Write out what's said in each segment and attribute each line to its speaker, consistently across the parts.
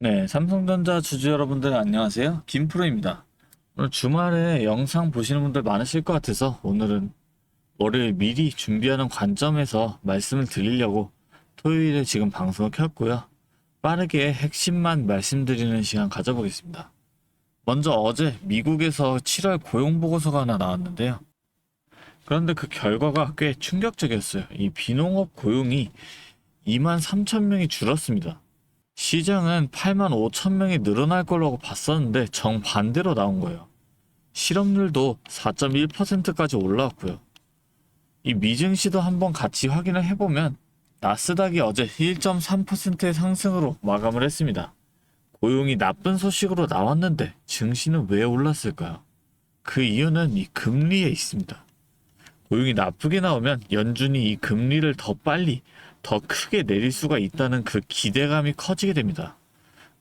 Speaker 1: 네, 삼성전자 주주 여러분들 안녕하세요. 김프로입니다. 오늘 주말에 영상 보시는 분들 많으실 것 같아서 오늘은 월요일 미리 준비하는 관점에서 말씀을 드리려고 토요일에 지금 방송을 켰고요. 빠르게 핵심만 말씀드리는 시간 가져보겠습니다. 먼저 어제 미국에서 7월 고용보고서가 하나 나왔는데요. 그런데 그 결과가 꽤 충격적이었어요. 이 비농업 고용이 2만 3천 명이 줄었습니다. 시장은 8만 5천 명이 늘어날 거라고 봤었는데 정반대로 나온 거예요. 실업률도 4.1%까지 올라왔고요. 이 미증시도 한번 같이 확인을 해보면 나스닥이 어제 1.3%의 상승으로 마감을 했습니다. 고용이 나쁜 소식으로 나왔는데 증시는 왜 올랐을까요? 그 이유는 이 금리에 있습니다. 고용이 나쁘게 나오면 연준이 이 금리를 더 빨리 더 크게 내릴 수가 있다는 그 기대감이 커지게 됩니다.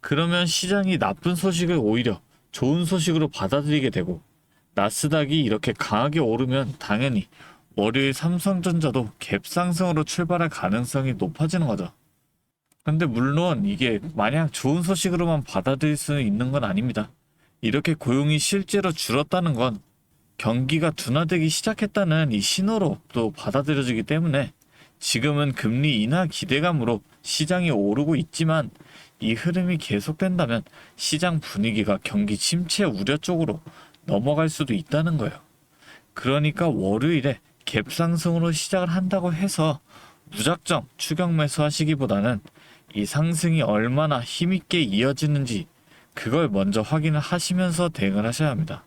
Speaker 1: 그러면 시장이 나쁜 소식을 오히려 좋은 소식으로 받아들이게 되고 나스닥이 이렇게 강하게 오르면 당연히 월요일 삼성전자도 갭상승으로 출발할 가능성이 높아지는 거죠. 근데 물론 이게 마냥 좋은 소식으로만 받아들일 수는 있는 건 아닙니다. 이렇게 고용이 실제로 줄었다는 건 경기가 둔화되기 시작했다는 이 신호로 또 받아들여지기 때문에 지금은 금리 인하 기대감으로 시장이 오르고 있지만 이 흐름이 계속된다면 시장 분위기가 경기 침체 우려 쪽으로 넘어갈 수도 있다는 거예요. 그러니까 월요일에 갭 상승으로 시작을 한다고 해서 무작정 추격 매수하시기보다는 이 상승이 얼마나 힘있게 이어지는지 그걸 먼저 확인을 하시면서 대응을 하셔야 합니다.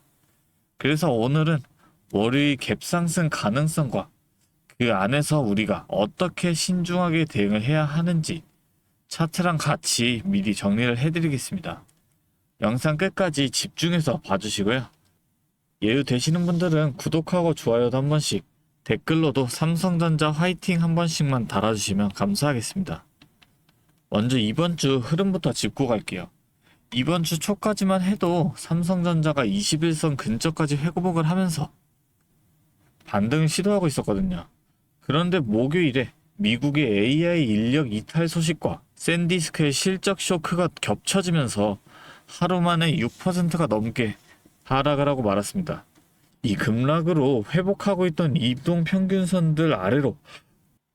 Speaker 1: 그래서 오늘은 월요일 갭 상승 가능성과 그 안에서 우리가 어떻게 신중하게 대응을 해야 하는지 차트랑 같이 미리 정리를 해드리겠습니다. 영상 끝까지 집중해서 봐주시고요. 예유 되시는 분들은 구독하고 좋아요도 한 번씩, 댓글로도 삼성전자 화이팅 한 번씩만 달아주시면 감사하겠습니다. 먼저 이번 주 흐름부터 짚고 갈게요. 이번 주 초까지만 해도 삼성전자가 21선 근처까지 회복을 하면서 반등을 시도하고 있었거든요. 그런데 목요일에 미국의 AI 인력 이탈 소식과 샌디스크의 실적 쇼크가 겹쳐지면서 하루 만에 6%가 넘게 하락을 하고 말았습니다. 이 급락으로 회복하고 있던 이동평균선들 아래로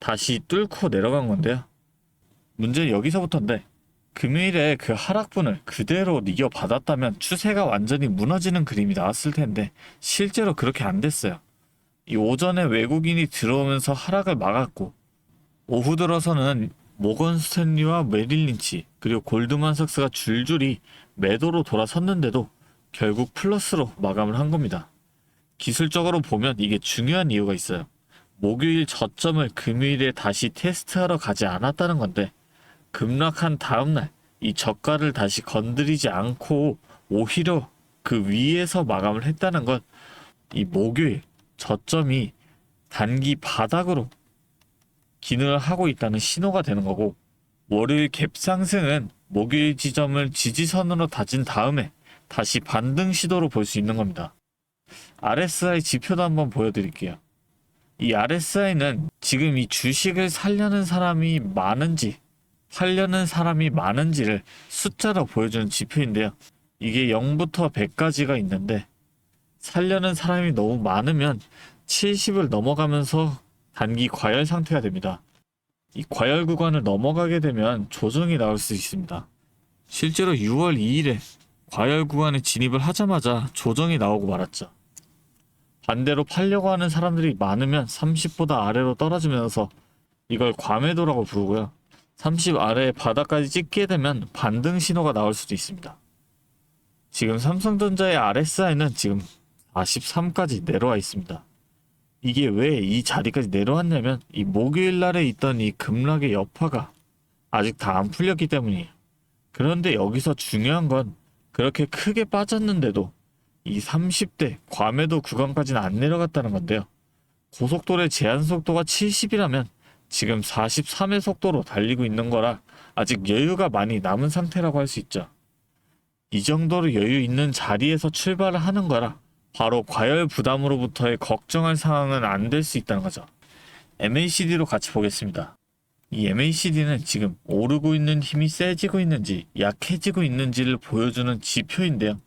Speaker 1: 다시 뚫고 내려간 건데요. 문제는 여기서부터인데 금요일에 그 하락분을 그대로 이어받았다면 추세가 완전히 무너지는 그림이 나왔을 텐데 실제로 그렇게 안 됐어요. 이 오전에 외국인이 들어오면서 하락을 막았고 오후 들어서는 모건 스탠리와 메릴 린치 그리고 골드만삭스가 줄줄이 매도로 돌아섰는데도 결국 플러스로 마감을 한 겁니다. 기술적으로 보면 이게 중요한 이유가 있어요. 목요일 저점을 금요일에 다시 테스트하러 가지 않았다는 건데 급락한 다음날 이 저가를 다시 건드리지 않고 오히려 그 위에서 마감을 했다는 건 이 목요일 저점이 단기 바닥으로 기능을 하고 있다는 신호가 되는 거고 월요일 갭 상승은 목요일 지점을 지지선으로 다진 다음에 다시 반등 시도로 볼 수 있는 겁니다. RSI 지표도 한번 보여드릴게요. 이 RSI는 지금 이 주식을 살려는 사람이 많은지 팔려는 사람이 많은지를 숫자로 보여주는 지표인데요. 이게 0부터 100까지가 있는데 살려는 사람이 너무 많으면 70을 넘어가면서 단기 과열 상태가 됩니다. 이 과열 구간을 넘어가게 되면 조정이 나올 수 있습니다. 실제로 6월 2일에 과열 구간에 진입을 하자마자 조정이 나오고 말았죠. 반대로 팔려고 하는 사람들이 많으면 30보다 아래로 떨어지면서 이걸 과매도라고 부르고요. 30 아래의 바닥까지 찍게 되면 반등 신호가 나올 수도 있습니다. 지금 삼성전자의 RSI는 지금 43까지 내려와 있습니다. 이게 왜 이 자리까지 내려왔냐면 이 목요일 날에 있던 이 급락의 여파가 아직 다 안 풀렸기 때문이에요. 그런데 여기서 중요한 건 그렇게 크게 빠졌는데도 이 30대 과매도 구간까지는 안 내려갔다는 건데요. 고속도로의 제한 속도가 70이라면 지금 43의 속도로 달리고 있는 거라 아직 여유가 많이 남은 상태라고 할 수 있죠. 이 정도로 여유 있는 자리에서 출발을 하는 거라 바로 과열 부담으로부터의 걱정할 상황은 안 될 수 있다는 거죠. MACD로 같이 보겠습니다. 이 MACD는 지금 오르고 있는 힘이 세지고 있는지 약해지고 있는지를 보여주는 지표인데요.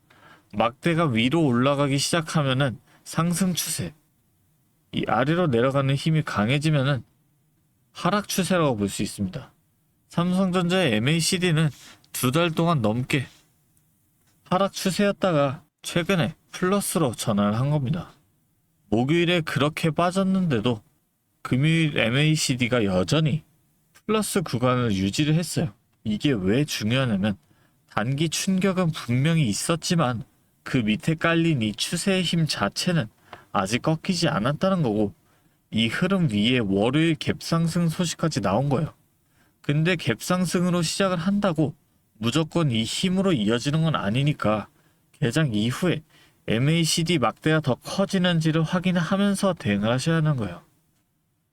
Speaker 1: 막대가 위로 올라가기 시작하면은 상승 추세, 이 아래로 내려가는 힘이 강해지면은 하락 추세라고 볼 수 있습니다. 삼성전자의 MACD는 2달 동안 넘게 하락 추세였다가 최근에 플러스로 전환을 한 겁니다. 목요일에 그렇게 빠졌는데도 금요일 MACD가 여전히 플러스 구간을 유지를 했어요. 이게 왜 중요하냐면 단기 충격은 분명히 있었지만 그 밑에 깔린 이 추세의 힘 자체는 아직 꺾이지 않았다는 거고, 이 흐름 위에 월요일 갭상승 소식까지 나온 거예요. 근데 갭상승으로 시작을 한다고 무조건 이 힘으로 이어지는 건 아니니까 개장 이후에 MACD 막대가 더 커지는지를 확인하면서 대응을 하셔야 하는 거예요.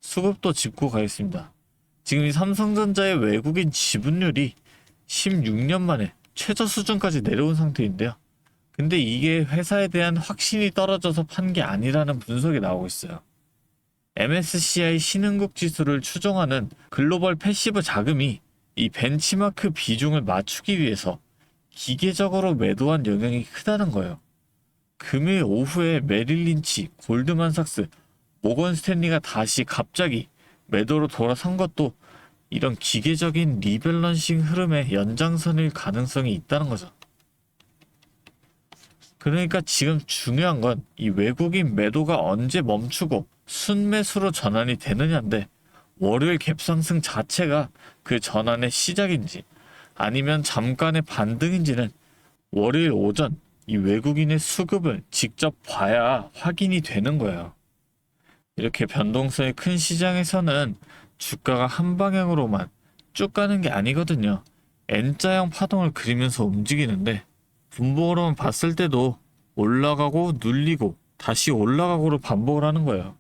Speaker 1: 수급도 짚고 가겠습니다. 지금 이 삼성전자의 외국인 지분율이 16년 만에 최저 수준까지 내려온 상태인데요. 근데 이게 회사에 대한 확신이 떨어져서 판 게 아니라는 분석이 나오고 있어요. MSCI 신흥국 지수를 추종하는 글로벌 패시브 자금이 이 벤치마크 비중을 맞추기 위해서 기계적으로 매도한 영향이 크다는 거예요. 금요일 오후에 메릴 린치, 골드만삭스, 모건 스탠리가 다시 갑자기 매도로 돌아선 것도 이런 기계적인 리밸런싱 흐름의 연장선일 가능성이 있다는 거죠. 그러니까 지금 중요한 건 이 외국인 매도가 언제 멈추고 순매수로 전환이 되느냐인데, 월요일 갭상승 자체가 그 전환의 시작인지 아니면 잠깐의 반등인지는 월요일 오전 이 외국인의 수급을 직접 봐야 확인이 되는 거예요. 이렇게 변동성이 큰 시장에서는 주가가 한 방향으로만 쭉 가는 게 아니거든요. N자형 파동을 그리면서 움직이는데, 분봉으로만 봤을 때도 올라가고 눌리고 다시 올라가고를 반복을 하는 거예요.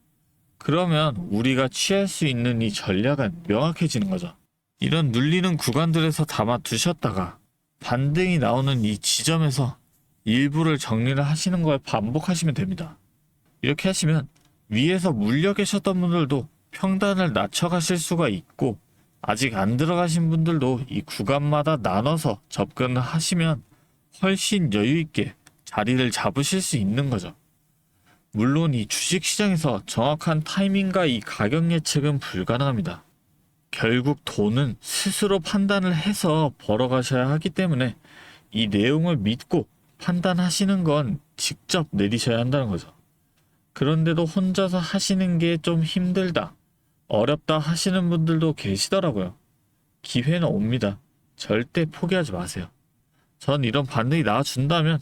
Speaker 1: 그러면 우리가 취할 수 있는 이 전략은 명확해지는 거죠. 이런 눌리는 구간들에서 담아 두셨다가 반등이 나오는 이 지점에서 일부를 정리를 하시는 걸 반복하시면 됩니다. 이렇게 하시면 위에서 물려 계셨던 분들도 평단을 낮춰가실 수가 있고, 아직 안 들어가신 분들도 이 구간마다 나눠서 접근을 하시면 훨씬 여유있게 자리를 잡으실 수 있는 거죠. 물론 이 주식시장에서 정확한 타이밍과 이 가격 예측은 불가능합니다. 결국 돈은 스스로 판단을 해서 벌어가셔야 하기 때문에 이 내용을 믿고 판단하시는 건 직접 내리셔야 한다는 거죠. 그런데도 혼자서 하시는 게 좀 힘들다, 어렵다 하시는 분들도 계시더라고요. 기회는 옵니다. 절대 포기하지 마세요. 전 이런 반등이 나와준다면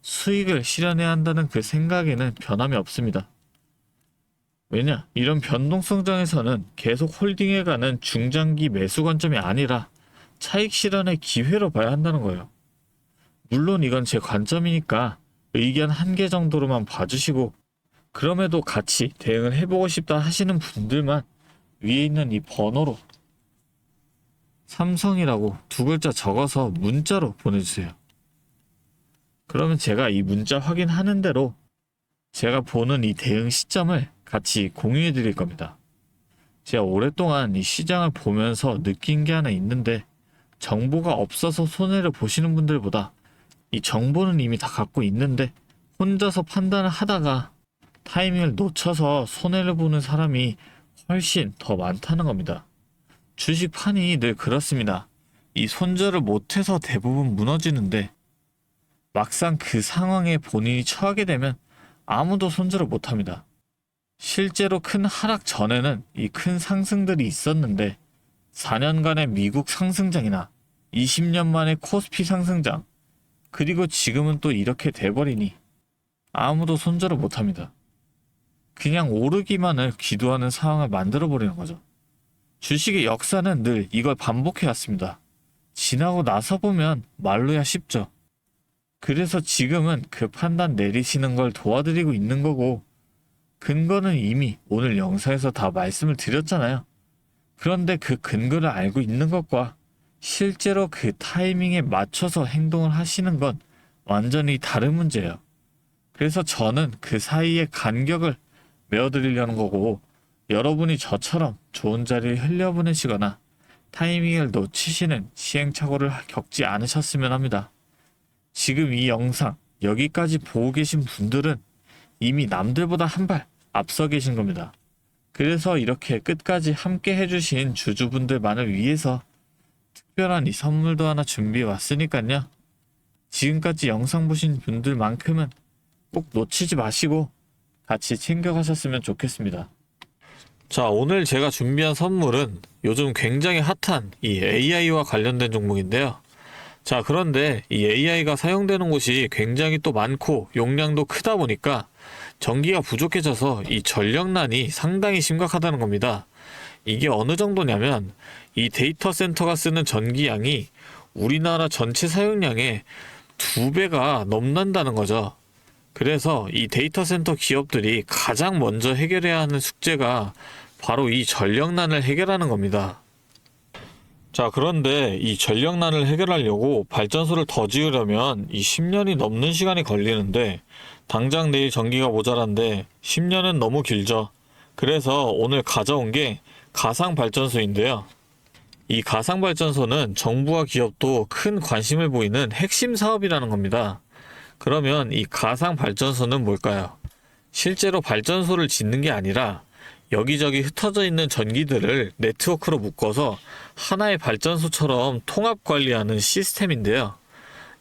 Speaker 1: 수익을 실현해야 한다는 그 생각에는 변함이 없습니다. 왜냐? 이런 변동성장에서는 계속 홀딩해가는 중장기 매수 관점이 아니라 차익 실현의 기회로 봐야 한다는 거예요. 물론 이건 제 관점이니까 의견 한 개 정도로만 봐주시고, 그럼에도 같이 대응을 해보고 싶다 하시는 분들만 위에 있는 이 번호로 삼성이라고 2글자 적어서 문자로 보내주세요. 그러면 제가 이 문자 확인하는 대로 제가 보는 이 대응 시점을 같이 공유해 드릴 겁니다. 제가 오랫동안 이 시장을 보면서 느낀 게 하나 있는데, 정보가 없어서 손해를 보시는 분들보다 이 정보는 이미 다 갖고 있는데 혼자서 판단을 하다가 타이밍을 놓쳐서 손해를 보는 사람이 훨씬 더 많다는 겁니다. 주식판이 늘 그렇습니다. 이 손절을 못해서 대부분 무너지는데, 막상 그 상황에 본인이 처하게 되면 아무도 손절을 못합니다. 실제로 큰 하락 전에는 이 큰 상승들이 있었는데, 4년간의 미국 상승장이나 20년 만에 코스피 상승장, 그리고 지금은 또 이렇게 돼버리니 아무도 손절을 못합니다. 그냥 오르기만을 기도하는 상황을 만들어버리는 거죠. 주식의 역사는 늘 이걸 반복해왔습니다. 지나고 나서 보면 말로야 쉽죠. 그래서 지금은 그 판단 내리시는 걸 도와드리고 있는 거고, 근거는 이미 오늘 영상에서 다 말씀을 드렸잖아요. 그런데 그 근거를 알고 있는 것과 실제로 그 타이밍에 맞춰서 행동을 하시는 건 완전히 다른 문제예요. 그래서 저는 그 사이의 간격을 메워드리려는 거고, 여러분이 저처럼 좋은 자리를 흘려보내시거나 타이밍을 놓치시는 시행착오를 겪지 않으셨으면 합니다. 지금 이 영상 여기까지 보고 계신 분들은 이미 남들보다 한 발 앞서 계신 겁니다. 그래서 이렇게 끝까지 함께 해주신 주주분들만을 위해서 특별한 이 선물도 하나 준비해 왔으니까요. 지금까지 영상 보신 분들만큼은 꼭 놓치지 마시고 같이 챙겨가셨으면 좋겠습니다. 자, 오늘 제가 준비한 선물은 요즘 굉장히 핫한 이 AI와 관련된 종목인데요. 자, 그런데 이 AI가 사용되는 곳이 굉장히 또 많고 용량도 크다 보니까 전기가 부족해져서 이 전력난이 상당히 심각하다는 겁니다. 이게 어느 정도냐면 이 데이터 센터가 쓰는 전기량이 우리나라 전체 사용량의 2배가 넘는다는 거죠. 그래서 이 데이터 센터 기업들이 가장 먼저 해결해야 하는 숙제가 바로 이 전력난을 해결하는 겁니다. 자, 그런데 이 전력난을 해결하려고 발전소를 더 지으려면 이 10년이 넘는 시간이 걸리는데 당장 내일 전기가 모자란데 10년은 너무 길죠. 그래서 오늘 가져온 게 가상발전소인데요. 이 가상발전소는 정부와 기업도 큰 관심을 보이는 핵심 사업이라는 겁니다. 그러면 이 가상발전소는 뭘까요? 실제로 발전소를 짓는 게 아니라 여기저기 흩어져 있는 전기들을 네트워크로 묶어서 하나의 발전소처럼 통합 관리하는 시스템인데요.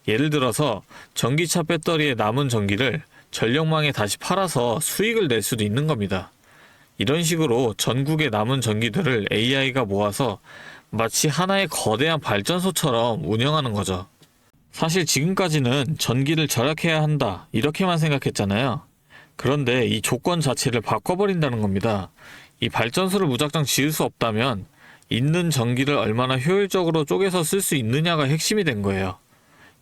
Speaker 1: 예를 들어서 전기차 배터리에 남은 전기를 전력망에 다시 팔아서 수익을 낼 수도 있는 겁니다. 이런 식으로 전국의 남은 전기들을 AI가 모아서 마치 하나의 거대한 발전소처럼 운영하는 거죠. 사실 지금까지는 전기를 절약해야 한다 이렇게만 생각했잖아요. 그런데 이 조건 자체를 바꿔버린다는 겁니다. 이 발전소를 무작정 지을 수 없다면 있는 전기를 얼마나 효율적으로 쪼개서 쓸 수 있느냐가 핵심이 된 거예요.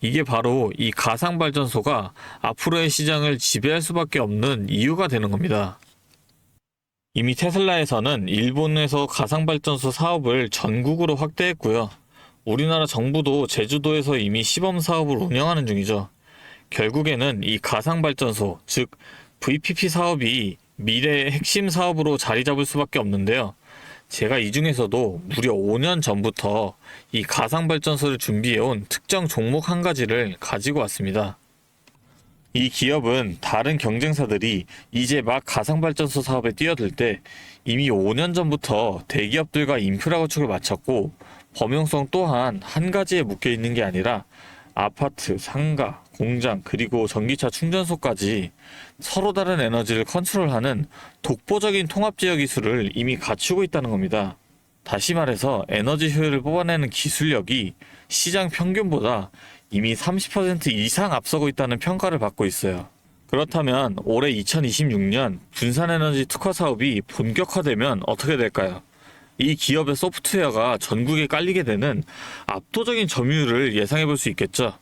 Speaker 1: 이게 바로 이 가상발전소가 앞으로의 시장을 지배할 수밖에 없는 이유가 되는 겁니다. 이미 테슬라에서는 일본에서 가상발전소 사업을 전국으로 확대했고요. 우리나라 정부도 제주도에서 이미 시범 사업을 운영하는 중이죠. 결국에는 이 가상발전소, 즉 VPP 사업이 미래의 핵심 사업으로 자리 잡을 수밖에 없는데요. 제가 이 중에서도 무려 5년 전부터 이 가상발전소를 준비해온 특정 종목 한 가지를 가지고 왔습니다. 이 기업은 다른 경쟁사들이 이제 막 가상발전소 사업에 뛰어들 때 이미 5년 전부터 대기업들과 인프라 구축을 마쳤고 범용성 또한 한 가지에 묶여 있는 게 아니라 아파트, 상가, 공장, 그리고 전기차 충전소까지 서로 다른 에너지를 컨트롤하는 독보적인 통합제어 기술을 이미 갖추고 있다는 겁니다. 다시 말해서 에너지 효율을 뽑아내는 기술력이 시장 평균보다 이미 30% 이상 앞서고 있다는 평가를 받고 있어요. 그렇다면 올해 2026년 분산에너지 특화 사업이 본격화되면 어떻게 될까요? 이 기업의 소프트웨어가 전국에 깔리게 되는 압도적인 점유율을 예상해 볼 수 있겠죠.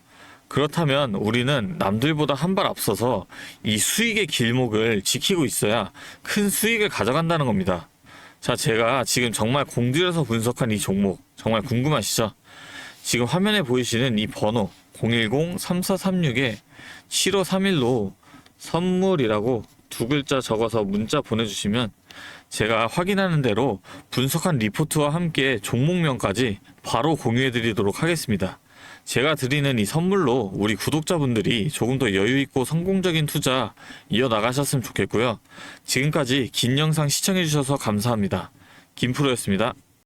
Speaker 1: 그렇다면 우리는 남들보다 한 발 앞서서 이 수익의 길목을 지키고 있어야 큰 수익을 가져간다는 겁니다. 자, 제가 지금 정말 공들여서 분석한 이 종목 정말 궁금하시죠? 지금 화면에 보이시는 이 번호 010-3436-7531로 선물이라고 2글자 적어서 문자 보내주시면 제가 확인하는 대로 분석한 리포트와 함께 종목명까지 바로 공유해드리도록 하겠습니다. 제가 드리는 이 선물로 우리 구독자분들이 조금 더 여유있고 성공적인 투자 이어나가셨으면 좋겠고요. 지금까지 긴 영상 시청해주셔서 감사합니다. 김프로였습니다.